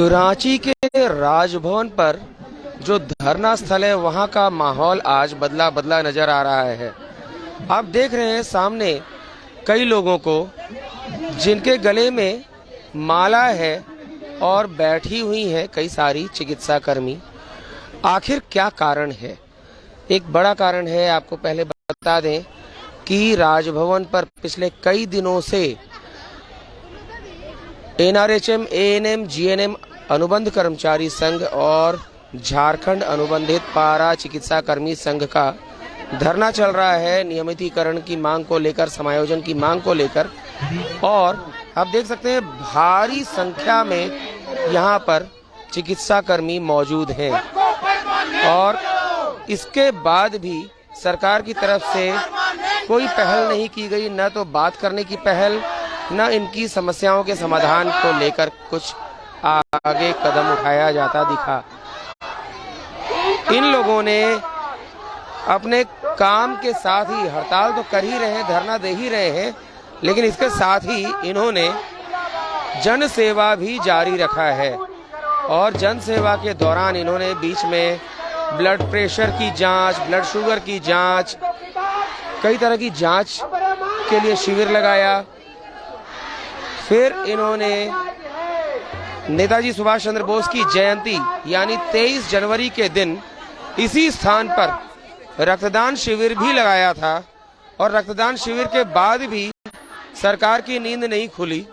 रांची के राजभवन पर जो धरना स्थल है वहां का माहौल आज बदला बदला नजर आ रहा है। आप देख रहे हैं सामने कई लोगों को जिनके गले में माला है और बैठी हुई हैं कई सारी चिकित्सा कर्मी। आखिर क्या कारण है? एक बड़ा कारण है, आपको पहले बता दें कि राजभवन पर पिछले कई दिनों से NRHM, ANM, GNM अनुबंध कर्मचारी संघ और झारखंड अनुबंधित पारा चिकित्सा कर्मी संघ का धरना चल रहा है नियमितीकरण की मांग को लेकर, समायोजन की मांग को लेकर। और आप देख सकते हैं भारी संख्या में यहाँ पर चिकित्सा कर्मी मौजूद हैं और इसके बाद भी सरकार की तरफ से कोई पहल नहीं की गई, न तो बात करने की पहल, न इनकी समस्याओं के समाधान को लेकर कुछ आगे कदम उठाया जाता दिखा। इन लोगों ने अपने काम के साथ ही हड़ताल तो कर ही रहे हैं, धरना दे ही रहे हैं, लेकिन इसके साथ ही इन्होंने जन सेवा भी जारी रखा है। और जन सेवा के दौरान इन्होंने बीच में ब्लड प्रेशर की जांच, ब्लड शुगर की जांच, कई तरह की जांच के लिए शिविर लगाया। फिर इन्होंने नेताजी सुभाष चंद्र बोस की जयंती यानी 23 जनवरी के दिन इसी स्थान पर रक्तदान शिविर भी लगाया था। और रक्तदान शिविर के बाद भी सरकार की नींद नहीं खुली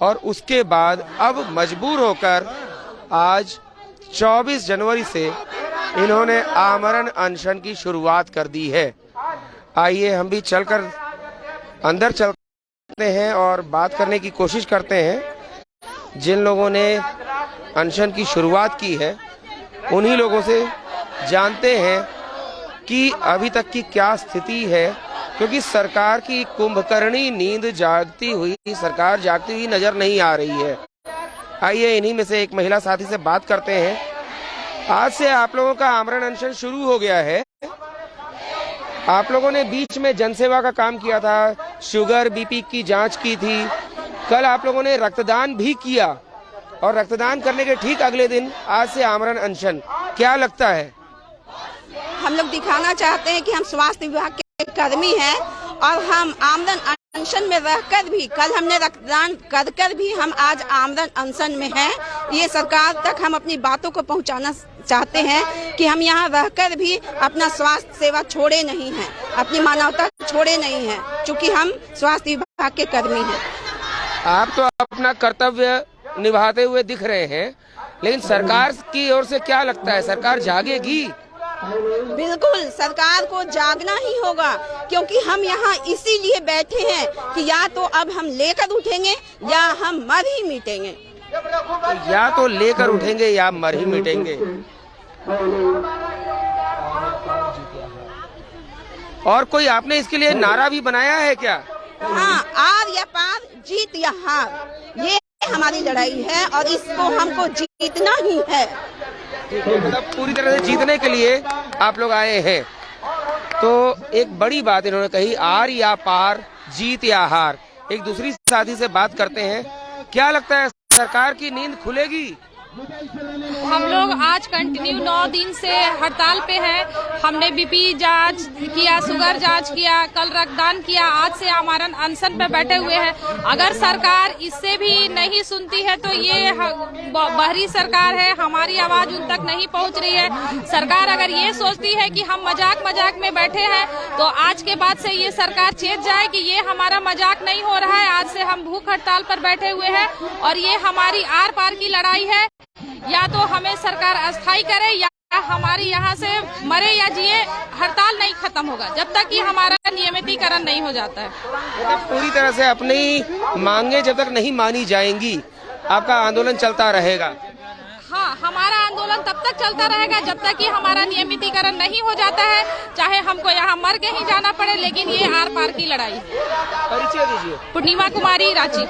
और उसके बाद अब मजबूर होकर आज 24 जनवरी से इन्होंने आमरण अनशन की शुरुआत कर दी है। आइए हम भी चलकर अंदर चलते हैं और बात करने की कोशिश करते हैं। जिन लोगों ने अनशन की शुरुआत की है उन्हीं लोगों से जानते हैं कि अभी तक की क्या स्थिति है, क्योंकि सरकार की कुंभकर्णी नींद सरकार जागती हुई नजर नहीं आ रही है। आइए इन्हीं में से एक महिला साथी से बात करते हैं। आज से आप लोगों का आमरण अनशन शुरू हो गया है। आप लोगों ने बीच में जनसेवा का काम किया था, शुगर बीपी की जांच की थी, कल आप लोगों ने रक्तदान भी किया और रक्तदान करने के ठीक अगले दिन आज से आमरण अनशन। क्या लगता है? हम लोग दिखाना चाहते हैं कि हम स्वास्थ्य विभाग के कर्मी हैं और हम आमरण अनशन में रहकर भी, कल हमने रक्तदान कर भी हम आज आमरण अनशन में हैं। ये सरकार तक हम अपनी बातों को पहुंचाना चाहते हैं कि हम यहाँ रहकर भी अपना स्वास्थ्य सेवा छोड़े नहीं हैं, अपनी मानवता छोड़े नहीं हैं, क्योंकि हम स्वास्थ्य विभाग के कर्मी हैं। आप तो अपना कर्तव्य निभाते हुए दिख रहे हैं, लेकिन सरकार की ओर से क्या लगता है, सरकार जागेगी? बिल्कुल सरकार को जागना ही होगा, क्योंकि हम यहाँ इसीलिए बैठे हैं कि या तो अब हम लेकर उठेंगे या हम मर ही मिटेंगे। या तो लेकर उठेंगे या मर ही मिटेंगे। और कोई आपने इसके लिए नारा भी बनाया है क्या? हाँ, आर या पार, जीत या हार, ये हमारी लड़ाई है और इसको हमको जीतना ही है। मतलब पूरी तरह से जीतने के लिए आप लोग आए हैं। तो एक बड़ी बात इन्होंने कही, आर या पार, जीत या हार। एक दूसरी साथी से बात करते हैं। क्या लगता है सरकार की नींद खुलेगी? हम लोग आज कंटिन्यू 9 दिन से हड़ताल पे हैं। हमने बीपी जांच किया, शुगर जांच किया, कल रक्तदान किया, आज से आमरण अनशन पे बैठे हुए हैं। अगर सरकार इससे भी नहीं सुनती है तो ये बाहरी सरकार है, हमारी आवाज उन तक नहीं पहुंच रही है। सरकार अगर ये सोचती है कि हम मजाक में बैठे हैं तो आज के बाद से ये सरकार चेत जाए कि ये हमारा मजाक नहीं हो रहा है। आज से हम भूख हड़ताल पर बैठे हुए हैं और ये हमारी आर पार की लड़ाई है। या तो हमें सरकार अस्थायी करे या हमारी यहाँ से मरे या जिए, हड़ताल नहीं खत्म होगा जब तक कि हमारा नियमितीकरण नहीं हो जाता है। पूरी तरह से अपनी मांगे जब तक नहीं मानी जाएंगी आपका आंदोलन चलता रहेगा? हाँ, हमारा आंदोलन तब तक चलता रहेगा जब तक कि हमारा नियमितीकरण नहीं हो जाता है, चाहे हमको यहाँ मर के ही जाना पड़े, लेकिन ये आर पार की लड़ाई है। परिचय दीजिए। पूर्णिमा कुमारी, रांची।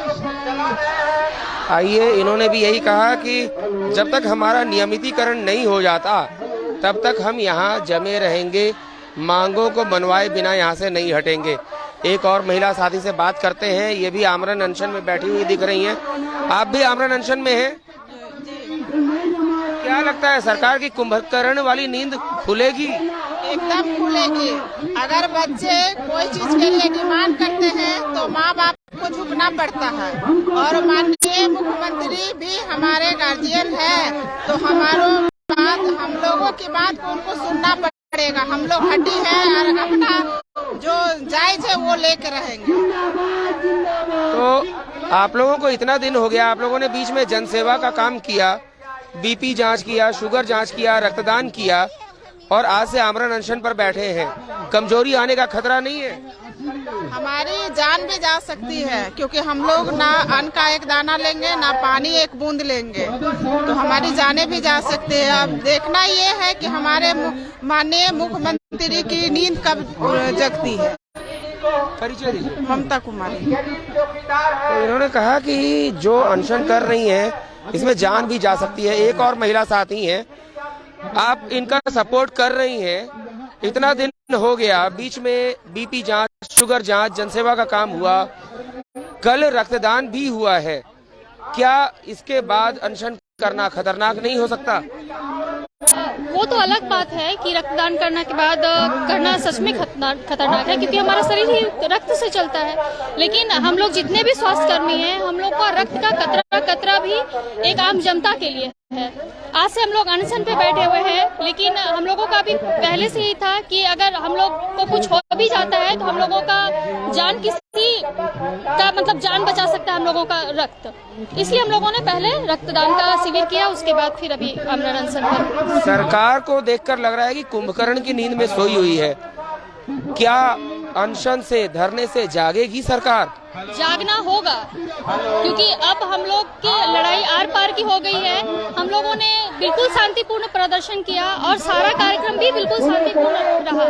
आइए, इन्होंने भी यही कहा कि जब तक हमारा नियमितीकरण नहीं हो जाता तब तक हम यहाँ जमे रहेंगे, मांगों को मनवाए बिना यहाँ से नहीं हटेंगे। एक और महिला साथी से बात करते हैं, ये भी आमरण अनशन में बैठी हुई दिख रही हैं। आप भी आमरण अनशन में हैं? क्या लगता है सरकार की कुंभकर्ण वाली नींद खुलेगी? एकदम खुलेगी। अगर बच्चे कोई चीज के लिए डिमांड करते हैं तो माँ बाप को झुकना पड़ता है, और माननीय मुख्यमंत्री भी हमारे गार्जियन है, तो हम लोगों की बात को उनको सुनना पड़ेगा। हम लोग हड्डी है और अपना जो जायज है वो लेकर रहेंगे। तो आप लोगों को इतना दिन हो गया, आप लोगों ने बीच में जनसेवा का काम किया, बीपी जांच किया, शुगर जांच किया, रक्तदान किया, और आज से आमरण अनशन पर बैठे हैं। कमजोरी आने का खतरा नहीं है? हमारी जान भी जा सकती है, क्योंकि हम लोग ना अन्न का एक दाना लेंगे, ना पानी एक बूंद लेंगे, तो हमारी जानें भी जा सकती है। अब देखना ये है कि हमारे माननीय मुख्यमंत्री की नींद कब जगती है। परिचय दीजिए। ममता कुमारी। तो इन्होंने कहा कि जो अनशन कर रही हैं इसमें जान भी जा सकती है। एक और महिला साथी हैं, आप इनका सपोर्ट कर रही हैं, इतना दिन हो गया, बीच में बीपी जांच, शुगर जांच, जनसेवा का काम हुआ, कल रक्तदान भी हुआ है, क्या इसके बाद अनशन करना खतरनाक नहीं हो सकता? वो तो अलग बात है कि रक्तदान करने के बाद करना सच में खतरनाक है, क्योंकि हमारा शरीर ही रक्त से चलता है। लेकिन हम लोग जितने भी स्वास्थ्य कर्मी हैं, हम लोग का रक्त का कतरा कतरा भी एक आम जनता के लिए है। आज से हम लोग अनशन पे बैठे हुए हैं, लेकिन हम लोगों का भी पहले से ही था कि अगर हम लोग को कुछ हो भी जाता है तो हम लोगों का जान किसी का मतलब जान बचा सकता है हम लोगों का रक्त। इसलिए हम लोगों ने पहले रक्तदान का शिविर किया, उसके बाद फिर अभी आमरण अनशन पर। सरकार को देखकर लग रहा है कि कुंभकर्ण की नींद में सोई हुई है। क्या अनशन से, धरने से जागेगी सरकार? जागना होगा, क्योंकि अब हम लोग की लड़ाई आर पार की हो गई है। हम लोगों ने बिल्कुल शांतिपूर्ण प्रदर्शन किया और सारा कार्यक्रम भी बिल्कुल शांतिपूर्ण रहा,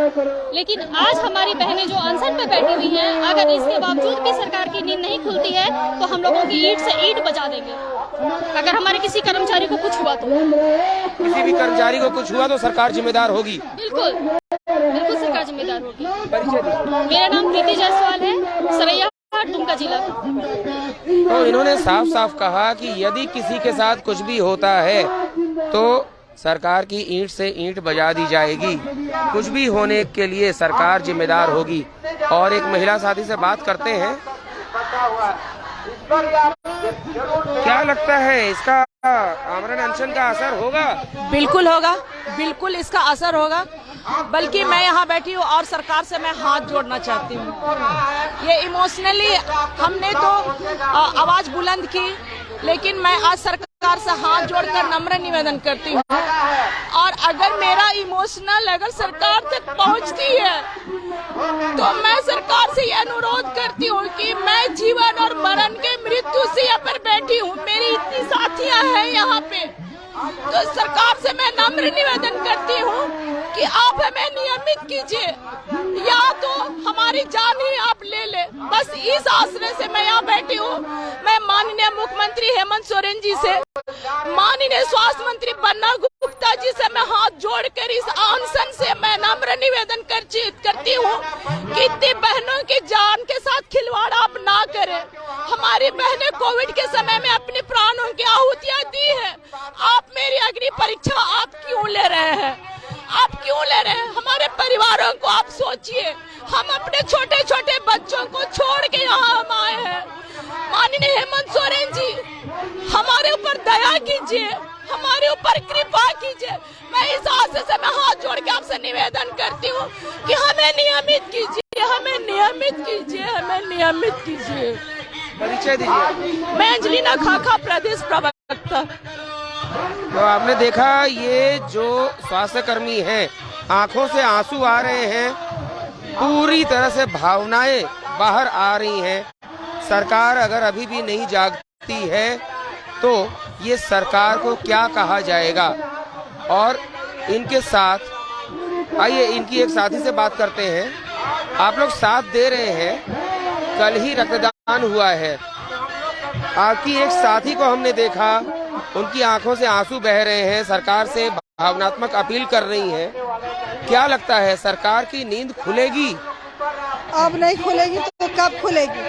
लेकिन आज हमारी बहनें जो अनशन पे बैठी हुई हैं, अगर इसके बावजूद भी सरकार की नींद नहीं खुलती है तो हम लोगों की ईंट से ईंट बजा देंगे। अगर हमारे किसी कर्मचारी को कुछ हुआ तो, किसी भी कर्मचारी को कुछ हुआ तो सरकार जिम्मेदार होगी? बिल्कुल बिल्कुल सरकार जिम्मेदार होगी। परिचय दीजिए। मेरा नाम प्रीति जायसवाल है, सरैया दुमका जिला। तो इन्होंने साफ साफ कहा कि यदि किसी के साथ कुछ भी होता है तो सरकार की ईंट से ईंट बजा दी जाएगी, कुछ भी होने के लिए सरकार जिम्मेदार होगी। और एक महिला साथी से बात करते हैं, क्या लगता है इसका आमरण अनशन का असर होगा? बिल्कुल होगा, बिल्कुल इसका असर होगा। बल्कि मैं यहाँ बैठी हूँ और सरकार से मैं हाथ जोड़ना चाहती हूँ। ये इमोशनली हमने तो आवाज बुलंद की, लेकिन मैं आज सरकार से हाथ जोड़कर नम्र निवेदन करती हूँ, और अगर मेरा इमोशनल अगर सरकार तक पहुँचती है तो मैं सरकार से ये अनुरोध करती हूँ कि मैं जीवन और मरण के मृत्यु से यहाँ पर बैठी हूँ, मेरी इतनी साथियाँ हैं यहाँ पे, तो सरकार से मैं नम्र निवेदन करती हूँ कि आप हमें नियमित कीजिए, या तो हमारी जान ही आप ले ले। बस इस आश्रय से मैं यहाँ बैठी हूँ। मैं माननीय मुख्यमंत्री हेमंत सोरेन जी से, माननीय स्वास्थ्य मंत्री बन्ना गुप्ता जी से मैं हाथ जोड़कर इस अनशन से मैं नम्र निवेदन करती हूँ कि इतनी बहनों की जान के साथ खिलवाड़ आप ना करें। हमारी बहनें कोविड के समय में अपने प्राणों की आहुतियाँ दी है, आप मेरी अग्नि परीक्षा आप क्यों ले रहे हैं? आप क्यों ले रहे हैं? हमारे परिवारों को आप सोचिए, हम अपने छोटे छोटे बच्चों को छोड़ के यहाँ हम आए हैं। माननीय हेमंत सोरेन जी, हमारे ऊपर दया कीजिए, हमारे ऊपर कृपा कीजिए। मैं इस आशय से मैं हाथ जोड़ के आपसे निवेदन करती हूँ कि हमें नियमित कीजिए, हमें नियमित कीजिए, हमें नियमित कीजिए। परिचय दीजिए। मैं अंजलिना खाखा, प्रदेश प्रवक्ता। तो आपने देखा, ये जो स्वास्थ्य कर्मी हैं, आंखों से आंसू आ रहे हैं, पूरी तरह से भावनाएं बाहर आ रही हैं। सरकार अगर अभी भी नहीं जागती है तो ये सरकार को क्या कहा जाएगा? और इनके साथ आइए इनकी एक साथी से बात करते हैं। आप लोग साथ दे रहे हैं, कल ही रक्तदान हुआ है, आपकी एक साथी को हमने देखा, उनकी आंखों से आंसू बह रहे हैं, सरकार से भावनात्मक अपील कर रही हैं। क्या लगता है सरकार की नींद खुलेगी? अब नहीं खुलेगी तो कब खुलेगी?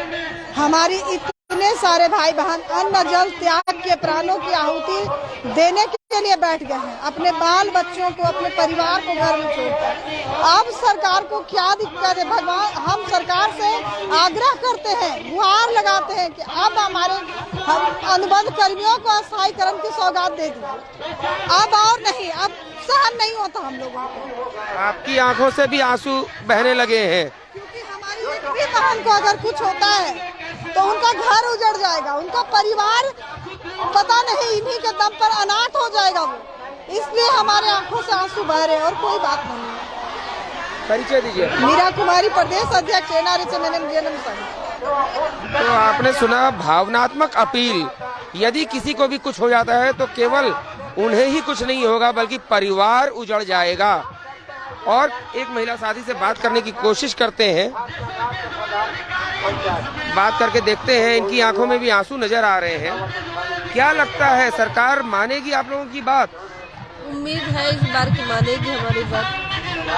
हमारी इतने सारे भाई बहन अन्न जल त्याग के प्राणों की आहुति देने के के लिए बैठ गए हैं, अपने बाल बच्चों को, अपने परिवार को घर में छोड़कर। अब सरकार को क्या दिक्कत है? भगवान, हम सरकार से आग्रह करते हैं, गुहार लगाते हैं कि अब हमारे अनुबंध कर्मियों को अस्थायीकरण की सौगात दे दी। अब और नहीं, अब सहन नहीं होता हम लोगों को। आपकी आंखों से भी आंसू बहने लगे हैं, क्योंकि हमारी एक भी बहन को अगर कुछ होता है तो उनका घर उजड़ जाएगा, उनका परिवार पता नहीं इन्हीं के दम पर अनाथ हो जाएगा वो। इसलिए हमारे आंखों से आंसू बह रहे हैं और कोई बात नहीं है। परिचय दीजिए। मीरा कुमारी, प्रदेश अध्यक्ष NRHM संघ। तो आपने सुना भावनात्मक अपील, यदि किसी को भी कुछ हो जाता है तो केवल उन्हें ही कुछ नहीं होगा बल्कि परिवार उजड़ जाएगा। और एक महिला साथी से बात करने की कोशिश करते हैं, बात करके देखते हैं। इनकी आंखों में भी आंसू नजर आ रहे हैं। क्या लगता है सरकार मानेगी आप लोगों की बात? उम्मीद है इस बार की मानेगी हमारी बात।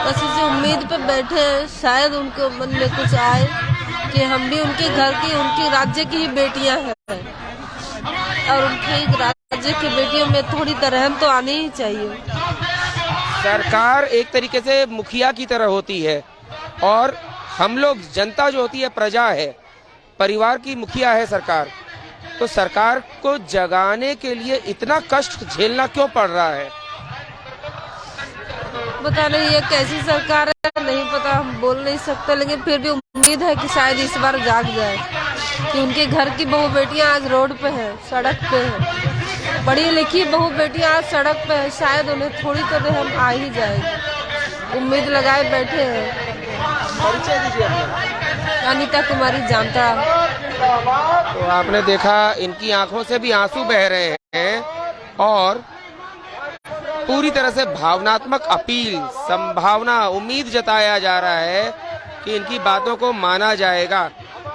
बस इसी उम्मीद पे बैठे हैं, शायद उनको मन में कुछ आए कि हम भी उनके घर की, उनकी राज्य की ही बेटियां हैं और उनके राज्य की बेटियों में थोड़ी तरहम तो आनी ही चाहिए। सरकार एक तरीके से मुखिया की तरह होती है और हम लोग जनता जो होती है प्रजा है, परिवार की मुखिया है सरकार। तो सरकार को जगाने के लिए इतना कष्ट झेलना क्यों पड़ रहा है? पता नहीं ये कैसी सरकार है, नहीं पता, हम बोल नहीं सकते, लेकिन फिर भी उम्मीद है कि शायद इस बार जाग जाए कि उनके घर की बहू बेटियां आज रोड पे हैं, सड़क पे हैं, पढ़ी लिखी बहू बेटियां आज सड़क पे हैं, शायद उन्हें थोड़ी तो रहम आ ही जाएगी। उम्मीद लगाए बैठे हैं। परिचय दीजिए अपना। अनीता कुमारी जामता। तो आपने देखा, इनकी आंखों से भी आंसू बह रहे हैं और पूरी तरह से भावनात्मक अपील, संभावना, उम्मीद जताया जा रहा है कि इनकी बातों को माना जाएगा।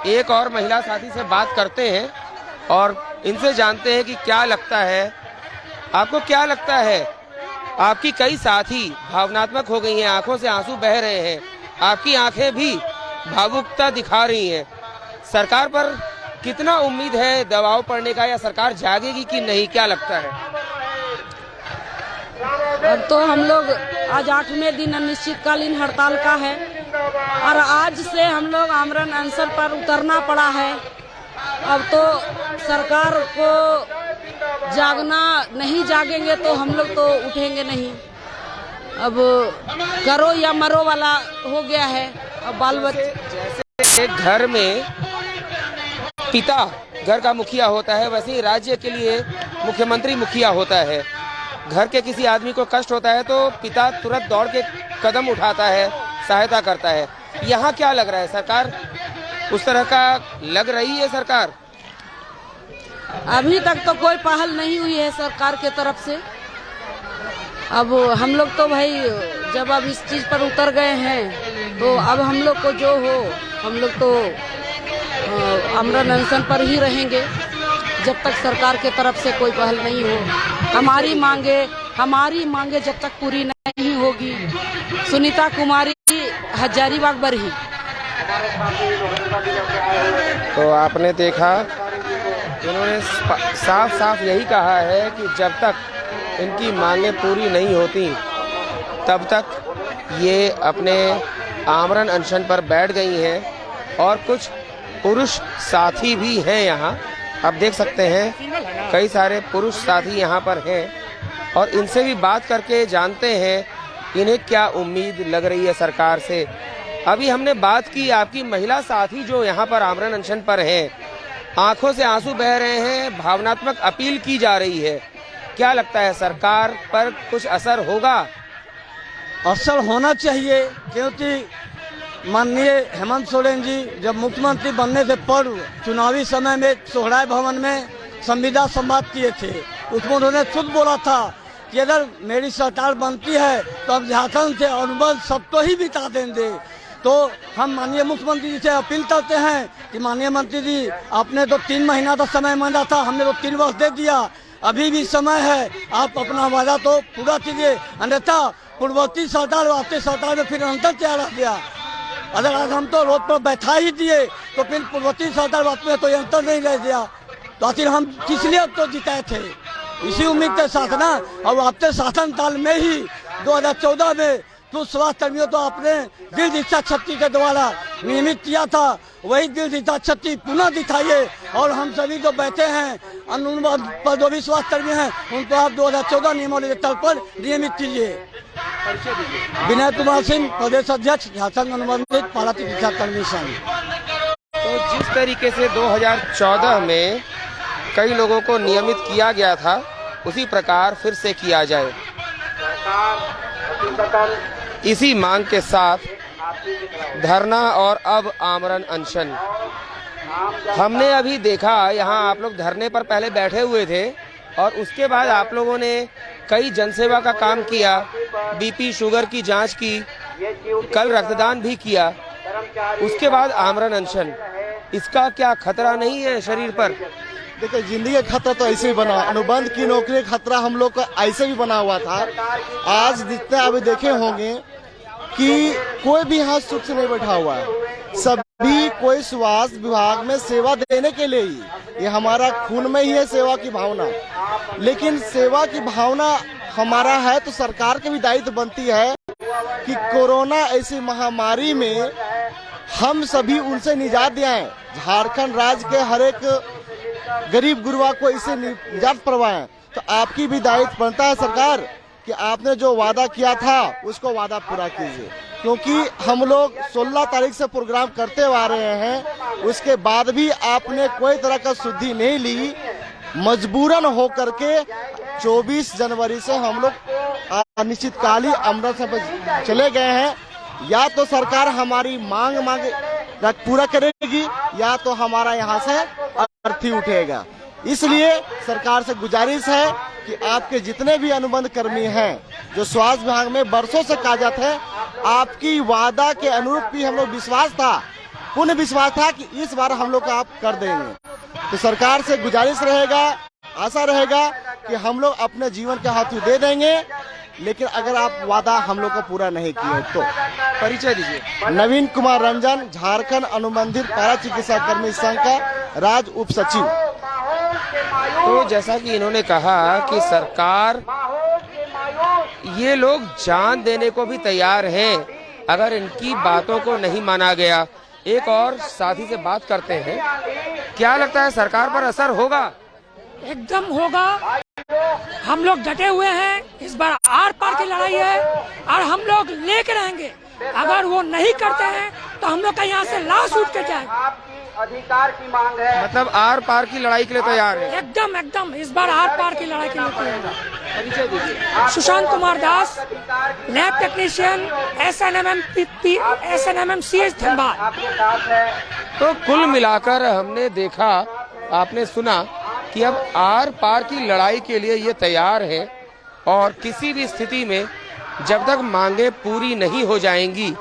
एक और महिला साथी से बात करते हैं और इनसे जानते हैं कि क्या लगता है, आपको क्या लगता है? आपकी कई साथी भावनात्मक हो गई हैं, आंखों से आंसू बह रहे हैं, आपकी आंखें भी भावुकता दिखा रही हैं। सरकार पर कितना उम्मीद है दबाव पड़ने का, या सरकार जागेगी कि नहीं, क्या लगता है? अब तो हम लोग आज 8वें दिन अनिश्चितकालीन हड़ताल का है और आज से हम लोग आमरण अनशन पर उतरना पड़ा है। अब तो सरकार को जागना, नहीं जागेंगे तो हम लोग तो उठेंगे नहीं। अब करो या मरो वाला हो गया है। अब बाल बच्चे, जैसे एक घर में पिता घर का मुखिया होता है, वैसे ही राज्य के लिए मुख्यमंत्री मुखिया होता है। घर के किसी आदमी को कष्ट होता है तो पिता तुरंत दौड़ के कदम उठाता है, सहायता करता है। यहाँ क्या लग रहा है, सरकार उस तरह का लग रही है? सरकार अभी तक तो कोई पहल नहीं हुई है सरकार के तरफ से। अब हम लोग तो भाई जब अब इस चीज पर उतर गए हैं तो अब हम लोग को जो हो, हम लोग तो आमरण अनशन पर ही रहेंगे जब तक सरकार के तरफ से कोई पहल नहीं हो। हमारी मांगे जब तक पूरी नहीं होगी। सुनीता कुमारी, हजारीबाग बरही। तो आपने देखा, इन्होंने साफ साफ यही कहा है कि जब तक इनकी मांगे पूरी नहीं होती तब तक ये अपने आमरण अनशन पर बैठ गई हैं। और कुछ पुरुष साथी भी हैं यहाँ, आप देख सकते हैं कई सारे पुरुष साथी यहाँ पर हैं और इनसे भी बात करके जानते हैं इन्हें क्या उम्मीद लग रही है सरकार से। अभी हमने बात की, आपकी महिला साथी जो यहाँ पर आमरण अनशन पर हैं, आंखों से आंसू बह रहे हैं, भावनात्मक अपील की जा रही है। क्या लगता है सरकार पर कुछ असर होगा? असर होना चाहिए, क्योंकि माननीय हेमंत सोरेन जी जब मुख्यमंत्री बनने से पूर्व चुनावी समय में सोहराय भवन में संविदा संवाद किए थे, उसमें उन्होंने खुद बोला था कि अगर मेरी सरकार बनती है तो अब झारखंड से अनुबंध सबको ही बिता देंगे। तो हम माननीय मुख्यमंत्री जी से अपील करते हैं कि माननीय मंत्री जी, आपने तो 3 महीना का समय मांगा था, हमने तो 3 वर्ष दे दिया, अभी भी समय है, आप अपना वादा तो पूरा कीजिए, अन्यथा पूर्ववर्ती सरकार और आपकी सरकार में फिर अंतर क्या रह गया। अगर आज हम तो रोड पर बैठा ही दिए तो फिर पूर्ववर्ती सरकार में तो अंतर नहीं रह गया, तो आखिर हम किस लिए अब तो जिताए थे। इसी उम्मीद के साथ ना, और आपके शासन काल में ही 2014 में तो स्वास्थ्य कर्मियों तो आपने दिल दिशा क्षति के द्वारा नियमित किया था, वही दिल दिशा क्षति पुनः दिखाइए। और हम सभी जो बैठे हैं अनुबंध पर जो भी स्वास्थ्य कर्मी हैं उनको आप 2014 नियमावली के तौर पर नियमित कीजिए। विनय कुमार सिंह, प्रदेश अध्यक्ष झारखंड अनुबंधित पारा चिकित्सा कर्मी संघ। तो जिस तरीके से 2014 में कई लोगों को नियमित किया गया था, उसी प्रकार फिर से किया जाए, इसी मांग के साथ धरना और अब आमरण अनशन। हमने अभी देखा यहाँ आप लोग धरने पर पहले बैठे हुए थे और उसके बाद आप लोगों ने कई जनसेवा का काम किया, बीपी शुगर की जांच की, कल रक्तदान भी किया, उसके बाद आमरण अनशन। इसका क्या खतरा नहीं है शरीर पर? देखिए, जिंदगी का खतरा तो ऐसे ही बना, अनुबंध की नौकरी का खतरा हम लोग का ऐसे भी बना हुआ था। आज जितने अभी देखे होंगे कि कोई भी यहाँ सुख से नहीं बैठा हुआ है, सभी कोई स्वास्थ्य विभाग में सेवा देने के लिए ही, ये हमारा खून में ही है सेवा की भावना। लेकिन सेवा की भावना हमारा है तो सरकार की भी दायित्व बनती है कि कोरोना ऐसी महामारी में हम सभी उनसे निजात दिलाएं। झारखंड राज्य के हर एक गरीब गुरबा को इससे निजात करवाएं। तो आपकी भी दायित्व बनता है सरकार कि आपने जो वादा किया था उसको वादा पूरा कीजिए, क्योंकि हम लोग 16 तारीख से प्रोग्राम करते आ रहे हैं, उसके बाद भी आपने कोई तरह का शुद्धि नहीं ली। मजबूरन होकर के 24 जनवरी से हम लोग अनिश्चितकालीन अमृत पर चले गए हैं। या तो सरकार हमारी मांग पूरा करेगी या तो हमारा यहाँ से अर्थी उठेगा। इसलिए सरकार से गुजारिश है कि आपके जितने भी अनुबंध कर्मी हैं जो स्वास्थ्य विभाग में बरसों से कार्यरत है, आपकी वादा के अनुरूप भी हम लोग विश्वास था, पूर्ण विश्वास था कि इस बार हम लोग आप कर देंगे। तो सरकार से गुजारिश रहेगा, आशा रहेगा कि हम लोग अपने जीवन के हाथों दे देंगे। लेकिन अगर आप वादा हम लोग को पूरा नहीं किए तो। परिचय दीजिए। नवीन कुमार रंजन, झारखंड अनुबंधित पारा चिकित्सा कर्मी संघ का राज्य उप सचिव। तो जैसा कि इन्होंने कहा कि सरकार, ये लोग जान देने को भी तैयार हैं अगर इनकी बातों को नहीं माना गया। एक और साथी से बात करते हैं, क्या लगता है सरकार पर असर होगा? एकदम होगा। हम लोग डटे हुए हैं, इस बार आर पार की लड़ाई है और हम लोग लेके रहेंगे। अगर वो नहीं करते हैं तो हम लोग का यहाँ से लाश उठ के जाए। अधिकार की मांग है, मतलब आर पार की लड़ाई के लिए तैयार है। एकदम एकदम इस बार आर पार की लड़ाई के लिए तैयार है। Sushant Kumar Das, lab technician, SNMM CH Dhanbad. तो कुल मिलाकर हमने देखा, आपने सुना कि अब आर पार की लड़ाई के लिए ये तैयार है और किसी भी स्थिति में जब तक मांगे पूरी नहीं हो जाएंगी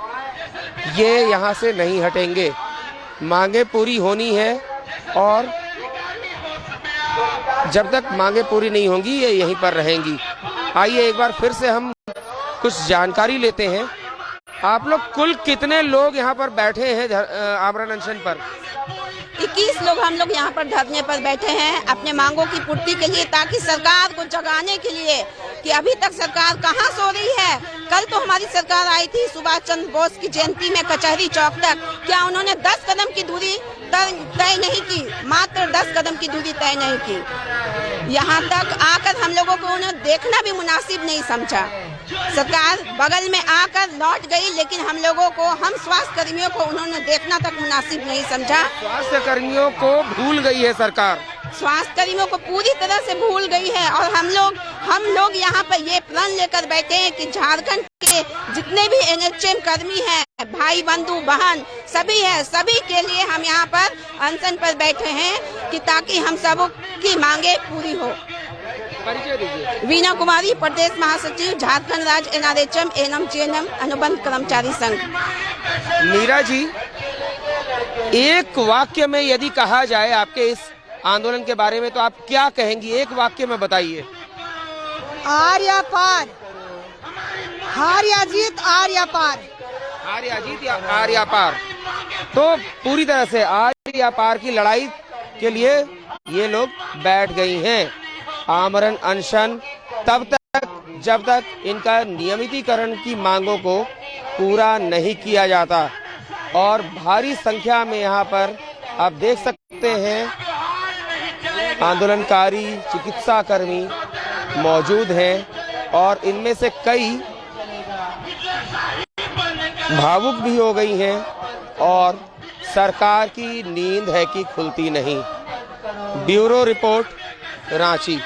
ये यहाँ से नहीं हटेंगे। मांगे पूरी होनी है और जब तक मांगे पूरी नहीं होंगी ये यहीं पर रहेंगी। आइए एक बार फिर से हम कुछ जानकारी लेते हैं। आप लोग कुल कितने लोग यहाँ पर बैठे हैं आमरण अनशन पर? 21 लोग हम लोग यहाँ पर धरने पर बैठे हैं अपने मांगों की पूर्ति के लिए, ताकि सरकार को जगाने के लिए कि अभी तक सरकार कहाँ सो रही है। कल तो हमारी सरकार आई थी सुभाष चंद्र बोस की जयंती में कचहरी चौक तक, क्या उन्होंने 10 कदम की दूरी तय नहीं की? मात्र 10 कदम की दूरी तय नहीं की। यहाँ तक आकर हम लोगों को उन्हें देखना भी मुनासिब नहीं समझा। सरकार बगल में आकर लौट गई, लेकिन हम लोगों को, हम स्वास्थ्य कर्मियों को उन्होंने देखना तक मुनासिब नहीं समझा। स्वास्थ्य कर्मियों को भूल गई है सरकार, स्वास्थ्य कर्मियों को पूरी तरह से भूल गई है। और हम लोग यहाँ पर ये प्रण लेकर बैठे हैं कि झारखंड के जितने भी NHM कर्मी हैं, भाई बंधु बहन सभी है, सभी के लिए हम यहाँ पर अनशन पर बैठे हैं कि ताकि हम सब की मांगे पूरी हो। वीना कुमारी, प्रदेश महासचिव, झारखंड राज्य NRHM ANM अनुबंध कर्मचारी संघ। मीरा जी, एक वाक्य में यदि कहा जाए आपके इस आंदोलन के बारे में तो आप क्या कहेंगी? एक वाक्य में बताइए। आर या पार, हार या जीत, आर या पार। आर या जीत या आर या पार। तो पूरी तरह से आर या पार की लड़ाई के लिए ये लोग बैठ गई हैं। आमरण अनशन तब तक जब तक इनका नियमितीकरण की मांगों को पूरा नहीं किया जाता। और भारी संख्या में यहाँ पर आप देख सकते हैं आंदोलनकारी चिकित्सा कर्मी मौजूद हैं और इनमें से कई भावुक भी हो गई हैं और सरकार की नींद है कि खुलती नहीं। Bureau report, Ranchi.